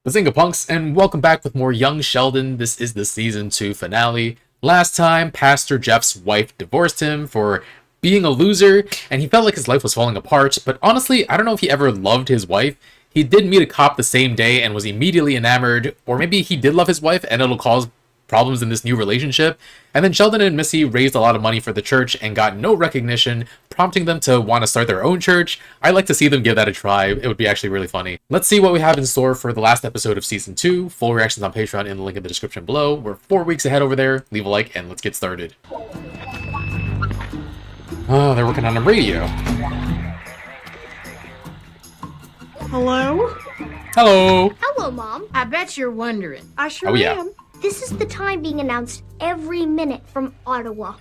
Bazinga Punks, and welcome back with more Young Sheldon. This is the Season 2 finale. Last time, Pastor Jeff's wife divorced him for being a loser, and he felt like his life was falling apart, but honestly, I don't know if he ever loved his wife. He did meet a cop the same day and was immediately enamored, or maybe he did love his wife and it'll cause problems in this new relationship. And then Sheldon and Missy raised a lot of money for the church and got no recognition, prompting them to want to start their own church. I'd like to see them give that a try. It would be actually really funny. Let's see what we have in store for the last episode of Season 2. Full reactions on Patreon in the link in the description below. We're 4 weeks ahead over there. Leave a like and let's get started. Oh, they're working on a radio. Hello? Hello! Hello, Mom. I bet you're wondering. I sure Oh, yeah. am. This is the time being announced every minute from Ottawa.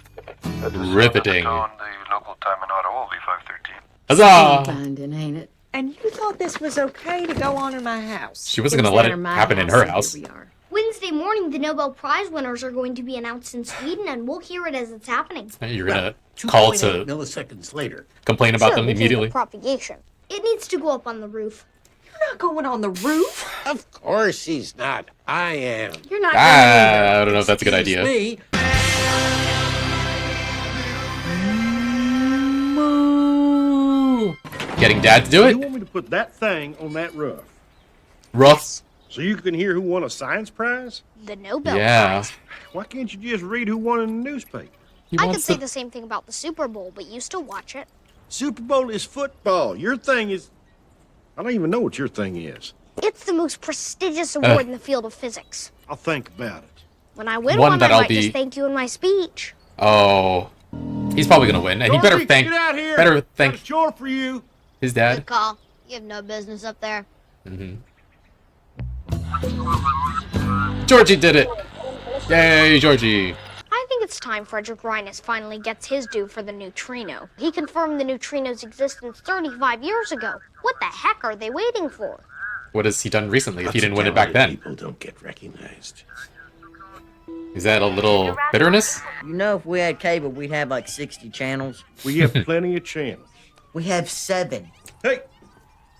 Riveting. On the local time in Ottawa will be 5:13. Huzzah! Finding, ain't it? And you thought this was okay to go on in my house. She wasn't gonna let it happen in her house. Here we are. Wednesday morning, the Nobel Prize winners are going to be announced in Sweden, and we'll hear it as it's happening. You're gonna call to milliseconds later. complain about Sure, them we can immediately? do propagation. It needs to go up on the roof. You're not going on the roof. Of course he's not. I am. You're not I don't know if that's a good idea. Me. Moo! Getting Dad to do You it? want me to put that thing on that roof Rough. so you can hear who won a science prize? The Nobel Yeah. Prize. Why can't you just read who won in the newspaper? He I could wants say to... the same thing about the Super Bowl, but you still watch it. Super Bowl is football. Your thing is... I don't even know what your thing is. It's the most prestigious award in the field of physics. I'll think about it. When I win One one, that I I'll might be- just thank you in my speech. Oh. He's probably gonna win, and he better Dorothy, thank... get out here. Better Got a thank chore for you. his dad. Good call. You have no business up there. Georgie did it! Yay, Georgie! I think it's time Frederick Reines finally gets his due for the neutrino. He confirmed the neutrino's existence 35 years ago. What the heck are they waiting for? What has he done recently if he didn't win it back then? People don't get recognized. Is that a little bitterness? You know, if we had cable, we'd have like 60 channels. We have plenty of channels. We have 7. Hey,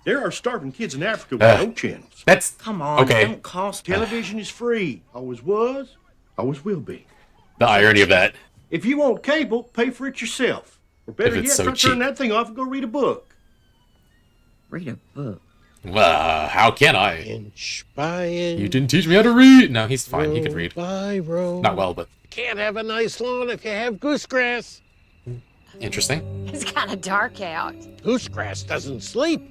there are starving kids in Africa with no channels. That's... Come on, Okay. it don't cost. Television is free. Always was. Always will be. The irony of that. If you want cable, pay for it yourself. Or better If it's yet, so turn cheap. that thing off and go read a book. Read a book. How can I? Inch by inch. You didn't teach me how to read! No, he's fine, he can read. By row. Not well, but Can't have a nice lawn if you have goosegrass. interesting. It's kind of dark out. Goosegrass doesn't sleep.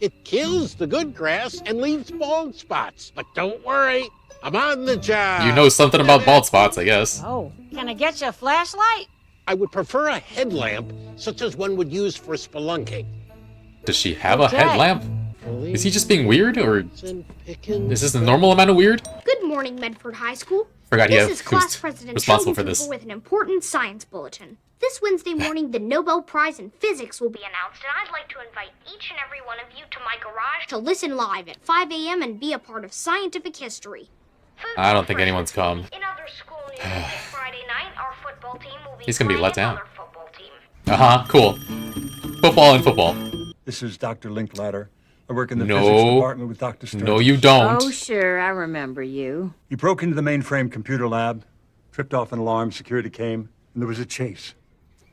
It kills the good grass and leaves bald spots. But don't worry, I'm on the job. You know something about bald spots, I guess. Oh, can I get you a flashlight? I would prefer a headlamp, such as one would use for spelunking. Does she have a Okay. headlamp? Is he just being weird, or And picking is this the normal amount of weird? Good morning, Medford High School. Forgot This he is class was president responsible Sheldon for this. Cooper with an important science bulletin. This Wednesday morning, the Nobel Prize in Physics will be announced, and I'd like to invite each and every one of you to my garage to listen live at 5 a.m. and be a part of scientific history. Food I don't think first. anyone's come. In other school news, this Friday night, our football team will be He's gonna be playing let down. another football team. Uh-huh, cool. Football and football. This is Dr. Linklater. I work in the No. physics department with Dr. Stern. No, you don't. Oh, sure, I remember you. He broke into the mainframe computer lab, tripped off an alarm, security came, and there was a chase.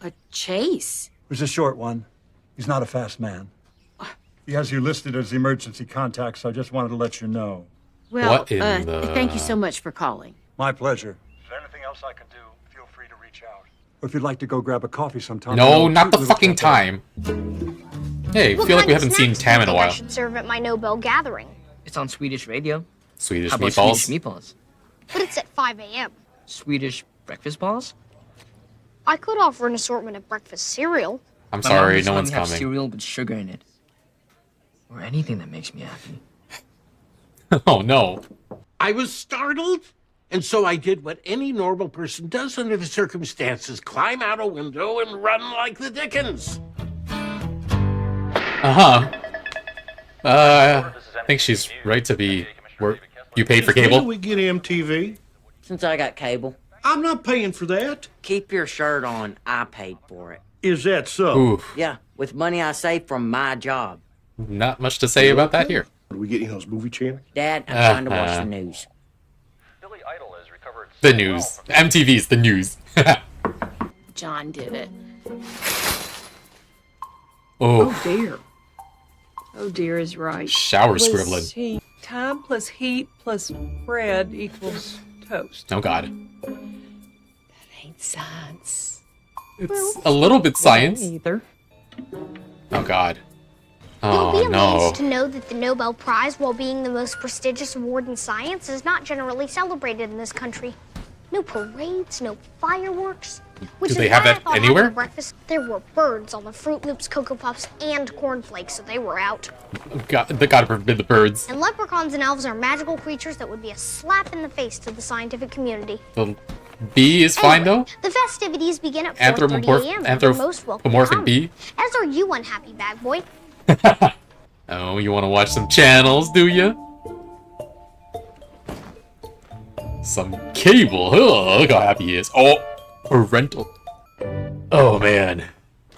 A chase? It was a short one. He's not a fast man. He has you listed as emergency contact, so I just wanted to let you know. Well, What in the- thank you so much for calling. My pleasure. Is there anything else I can do? Feel free to reach out. Or if you'd like to go grab a coffee sometime. No, I'll not shoot the little fucking cafe. time. Hey, I What feel like kind we of haven't seen snacks do Tam you in a think I while. should serve at my Nobel gathering, It's on Swedish radio. Swedish How about meatballs. Swedish meatballs? but it's at 5 a.m. Swedish breakfast balls? I could offer an assortment of breakfast cereal. I'm My mom sorry, just no let one's me have coming. cereal with sugar in it. Or anything that makes me happy. Oh no. I was startled, and so I did what any normal person does under the circumstances: climb out a window and run like the Dickens. Uh-huh. I think she's right to be... You paid for When do cable? we get MTV? Since I got cable, I'm not paying for that. keep your shirt on. I paid for it. Is that so? Oof. Yeah, with money I saved from my job. Not much to say about that here. Are we getting those movie channels? Dad, I'm trying to watch the news. Billy Idol has recovered The news. MTV's the news. John did it. Oh, Oh dear. Oh dear is right. shower scribbling. Heat. Time plus heat plus bread equals toast. Oh god. Ain't science. It's a little bit science. Either. Oh god. You'll Oh be no. amazed to know that the Nobel Prize, while being the most prestigious award in science, is not generally celebrated in this country. No parades, no fireworks. Which Do is they have why I that thought anywhere? having breakfast, there were birds on the Fruit Loops, Cocoa Puffs, and cornflakes, so they were out. God, they gotta forbid the birds. And leprechauns and elves are magical creatures that would be a slap in the face to the scientific community. The bee is fine Anyway, though. the festivities begin at 4:30 a.m. and you're most welcome to Anthropomorphic come. bee. As are you, unhappy bag boy. Oh, you want to watch some channels, do you? Some cable. Oh, look how happy he is. Oh, parental. Oh man,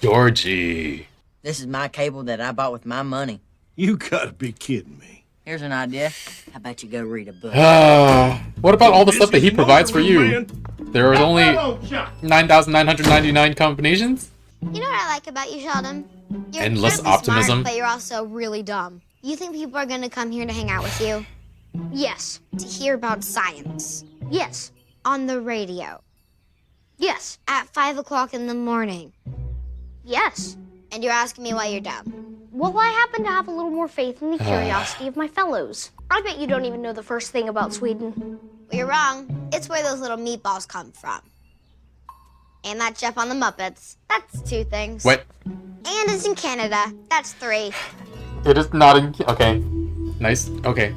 Georgie. This is my cable that I bought with my money. You gotta be kidding me. Here's an idea. How about you go read a book? What about all the stuff that he provides for you? Man. There are only Oh, John. 9,999 combinations. You know what I like about you, Sheldon? You're Endless incredibly optimism. smart, but you're also really dumb. You think people are gonna come here to hang out with you? Yes. To hear about science. Yes. On the radio. Yes. At 5 o'clock in the morning. Yes. And you're asking me why you're dumb. Well, I happen to have a little more faith in the curiosity of my fellows. I bet you don't even know the first thing about Sweden. Well, you're wrong. It's where those little meatballs come from. And that chef on the Muppets. That's 2 things. What? And it's in Canada. That's 3. It is not in. Okay. Nice. Okay.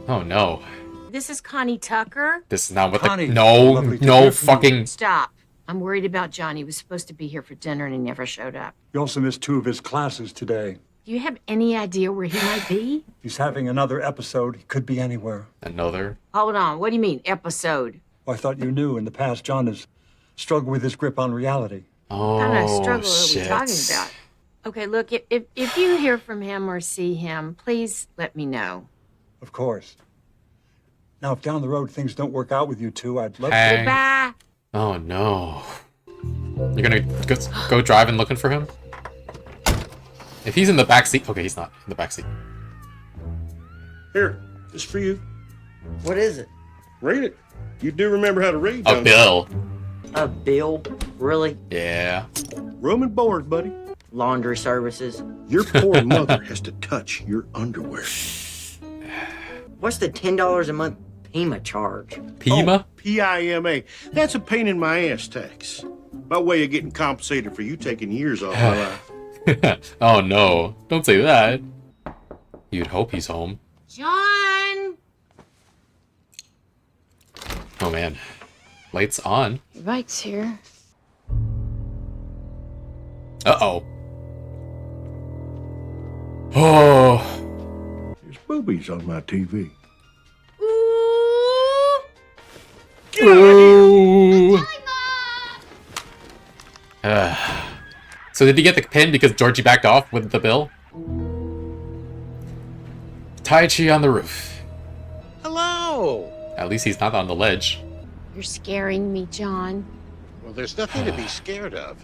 Oh no. This is Connie Tucker. This is not what Connie, the. No, lovely to no hear from you. fucking. Stop. I'm worried about John. He was supposed to be here for dinner and he never showed up. He also missed 2 of his classes today. Do you have any idea where he might be? He's having another episode. He could be anywhere. Another. Hold on. What do you mean, episode? Well, I thought you knew. In the past, John has struggled with his grip on reality. Oh, What kind of struggle shit. are we talking about? Okay, look, if you hear from him or see him, please let me know. Of course. Now, if down the road things don't work out with you two, I'd love Hey. to. Goodbye. Oh no. You're gonna go driving looking for him? If he's in the back seat. Okay, he's not in the back seat. Here, this for you. What is it? Read it. You do remember how to read, A don't bill. A bill? Really? Yeah. you? Room and board, buddy. Laundry services? Your poor mother has to touch your underwear. What's the $10 a month Pima charge? Pima? Oh, P-I-M-A. That's a pain in my ass tax. My way of getting compensated for you taking years off my life. Oh no. Don't say that. You'd hope he's home. John! Oh man. Lights on. Your bike's here. Uh-oh. Oh. There's boobies on my TV. Ooh. So did he get the pin because Georgie backed off with the bill? Tai Chi on the roof. Hello. At least he's not on the ledge. You're scaring me, John. Well, there's nothing to be scared of.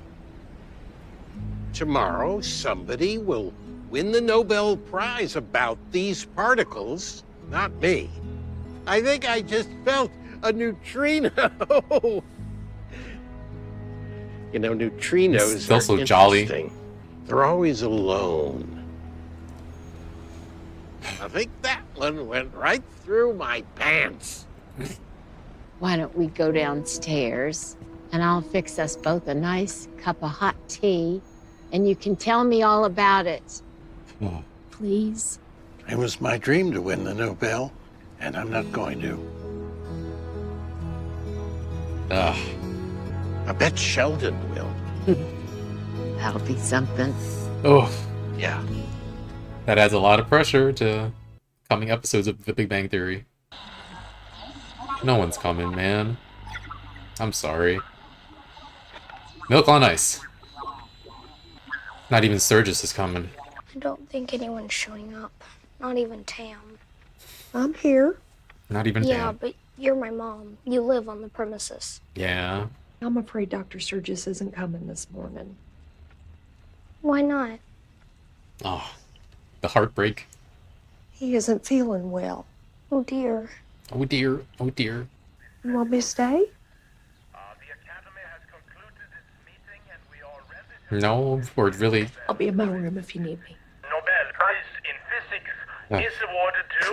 Tomorrow, somebody will win the Nobel Prize about these particles, not me. I think I just felt a neutrino. You know, neutrinos Still are so jolly. interesting. They're always alone. I think that one went right through my pants. Why don't we go downstairs and I'll fix us both a nice cup of hot tea and you can tell me all about it. Please? It was my dream to win the Nobel, and I'm not going to. Ugh. I bet Sheldon will. That'll be something. Oh, Yeah. that adds a lot of pressure to coming episodes of The Big Bang Theory. No one's coming, man. I'm sorry. Milk on ice. Not even Sturgis is coming. I don't think anyone's showing up. Not even Tam. I'm here. Not even Yeah, Tam. but you're my mom. You live on the premises. Yeah. I'm afraid Dr. Sturgis isn't coming this morning. Why not? Oh, the heartbreak. He isn't feeling well. Oh dear. Oh dear. Oh dear. You want me to stay? No, or really. I'll be in my room if you need me. Nobel Prize in Physics is awarded to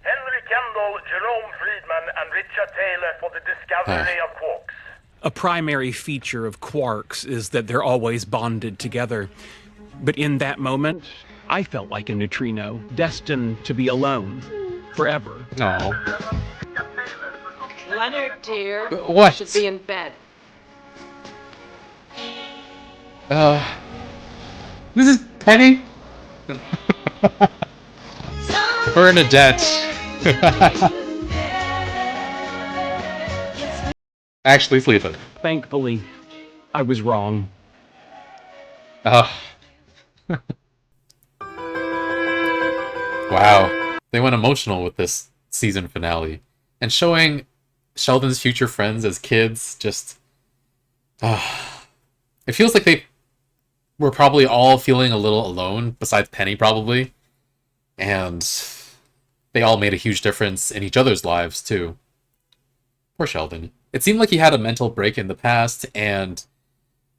Henry Kendall, Jerome Friedman, and Richard Taylor for the discovery of quarks. A primary feature of quarks is that they're always bonded together. But in that moment, I felt like a neutrino, destined to be alone forever. No. Leonard, dear. What? Should be in bed. This is Penny? Bernadette. Actually sleeping. Thankfully, I was wrong. Wow. They went emotional with this season finale. And showing Sheldon's future friends as kids just... it feels like they were probably all feeling a little alone, besides Penny probably. And they all made a huge difference in each other's lives, too. Poor Sheldon. It seemed like he had a mental break in the past, and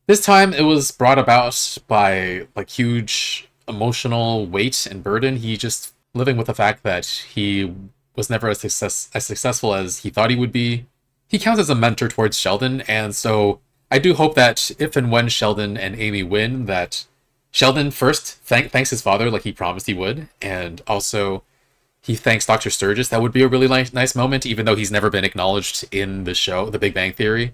this time it was brought about by like huge emotional weight and burden. He just living with the fact that he was never as successful as he thought he would be. He counts as a mentor towards Sheldon, and so I do hope that if and when Sheldon and Amy win, that Sheldon first thanks his father like he promised he would, and also he thanks Dr. Sturgis. That would be a really nice moment, even though he's never been acknowledged in the show, The Big Bang Theory.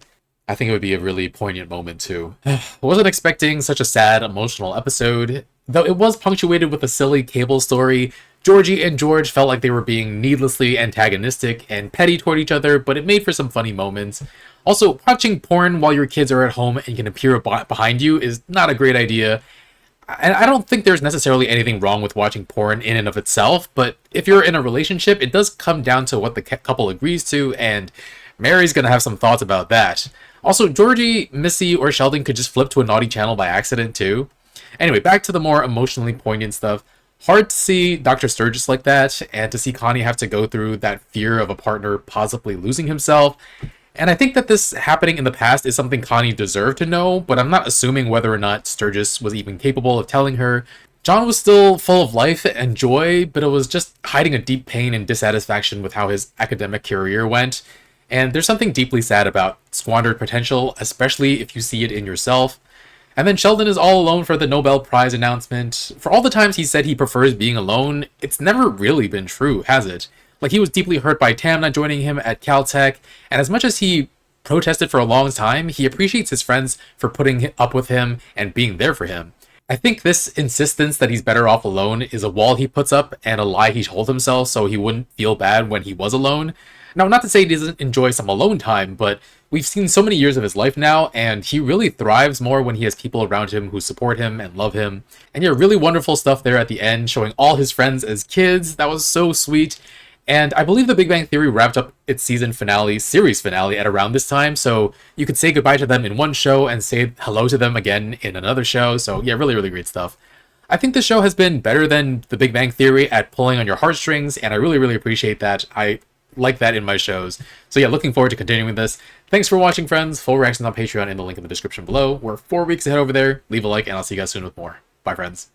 I think it would be a really poignant moment, too. I wasn't expecting such a sad, emotional episode, though it was punctuated with a silly cable story. Georgie and George felt like they were being needlessly antagonistic and petty toward each other, but it made for some funny moments. Also, watching porn while your kids are at home and can appear behind you is not a great idea. And I don't think there's necessarily anything wrong with watching porn in and of itself, but if you're in a relationship, it does come down to what the couple agrees to, and Mary's gonna have some thoughts about that. Also, Georgie, Missy, or Sheldon could just flip to a naughty channel by accident, too. Anyway, back to the more emotionally poignant stuff. Hard to see Dr. Sturgis like that, and to see Connie have to go through that fear of a partner possibly losing himself. And I think that this happening in the past is something Connie deserved to know, but I'm not assuming whether or not Sturgis was even capable of telling her. John was still full of life and joy, but it was just hiding a deep pain and dissatisfaction with how his academic career went. And there's something deeply sad about squandered potential, especially if you see it in yourself. And then Sheldon is all alone for the Nobel Prize announcement. For all the times he said he prefers being alone, it's never really been true, has it? Like, he was deeply hurt by Tam not joining him at Caltech, and as much as he protested for a long time, he appreciates his friends for putting up with him and being there for him. I think this insistence that he's better off alone is a wall he puts up and a lie he told himself so he wouldn't feel bad when he was alone. Now, not to say he doesn't enjoy some alone time, but we've seen so many years of his life now, and he really thrives more when he has people around him who support him and love him. And yeah, really wonderful stuff there at the end, showing all his friends as kids. That was so sweet. And I believe The Big Bang Theory wrapped up its series finale at around this time, so you could say goodbye to them in one show and say hello to them again in another show. So yeah, really, really great stuff. I think the show has been better than The Big Bang Theory at pulling on your heartstrings, and I really, really appreciate that. I like that in my shows. So yeah, looking forward to continuing this. Thanks for watching, friends. Full reactions on Patreon in the link in the description below. We're 4 weeks ahead over there. Leave a like, and I'll see you guys soon with more. Bye, friends.